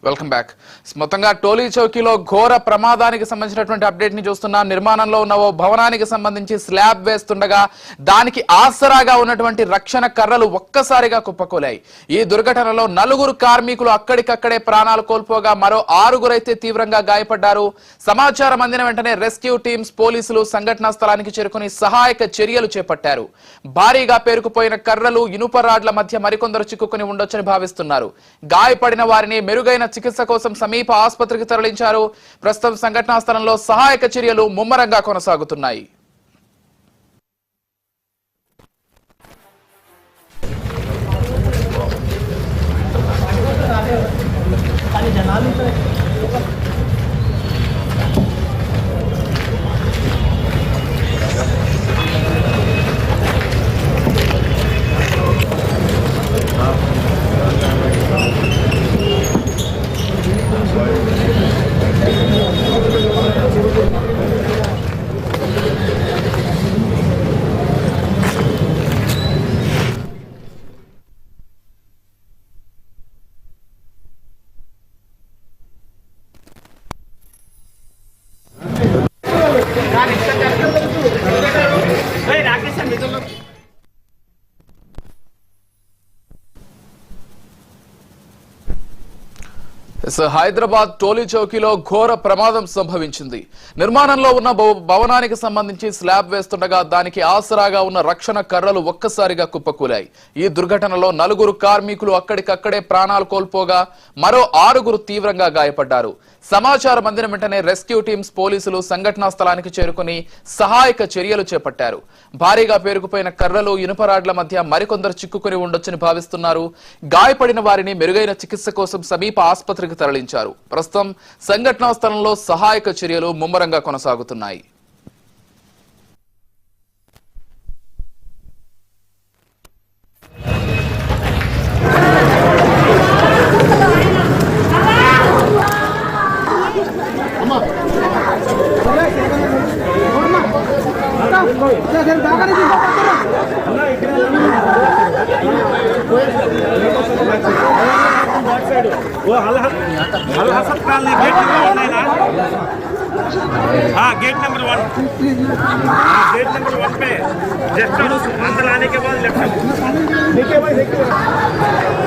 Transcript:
Welcome back. మొత్తంగా టోలీ చౌకీలో ఘోర ప్రమాదానికి సంబంధించినటువంటి అప్డేట్ ని చూస్తున్నాం. నిర్మాణంలో ఉన్న ఓ భవనానికి సంబంధించి స్లాబ్ వేస్తుండగా దానికి ఆసరాగా ఉన్నటువంటి రక్షణ కర్రలు ఒక్కసారిగా కుప్పకూలాయి. ఈ దుర్ఘటనలో 4 కార్మికులు అక్కడికక్కడే ప్రాణాలు కోల్పోగా మరో 6 అయితే తీవ్రంగా గాయపడ్డారు. సమాచారం అందిన వెంటనే రెస్క్యూ టీమ్స్, పోలీసులు సంఘటనా స్థలానికి చేరుకుని సహాయక చర్యలు చేపట్టారు. భారీగా పేరుకుపోయిన కర్రలు, ఇనుప రాడ్ల మధ్య మరికొందరు చిక్కుకుని ఉండొచ్చని భావిస్తున్నారు. గాయపడిన వారిని మెరుగైన చికిత్స కోసం సమీప ఆసుపత్రికి తరలించారు. ప్రస్తుతం సంఘటనా స్థలంలో సహాయక చర్యలు ముమ్మరంగా కొనసాగుతున్నాయి. హైదరాబాద్ టోలీ చౌకీలో ఘోర ప్రమాదం సంభవించింది. నిర్మాణంలో ఉన్న భవనానికి సంబంధించి స్లాబ్ వేస్తుండగా దానికి ఆసరాగా ఉన్న రక్షణ కర్రలు ఒక్కసారిగా కుప్పకూలాయి. ఈ దుర్ఘటనలో 4 కార్మికులు అక్కడికక్కడే ప్రాణాలు కోల్పోగా మరో 6 తీవ్రంగా గాయపడ్డారు. సమాచారం అందిన వెంటనే రెస్క్యూ టీమ్స్, పోలీసులు సంఘటనా స్థలానికి చేరుకుని సహాయక చర్యలు చేపట్టారు. భారీగా పేరుకుపోయిన కర్రలు, ఇనుప రాడ్ల మధ్య మరికొందరు చిక్కుకుని ఉండొచ్చని భావిస్తున్నారు. గాయపడిన వారిని మెరుగైన చికిత్స కోసం సమీప ఆసుపత్రికి తరలించారు. ప్రస్తుతం సంఘటనా స్థలంలో సహాయక చర్యలు ముమ్మరంగా కొనసాగుతున్నాయి. वो अल हसन कॉलोनी गेट नंबर 1 है ना। हाँ, गेट नंबर 1 गेट नंबर 1 पे जस्ट अंदर आने के बाद लेफ्ट देखिए भाई देखिए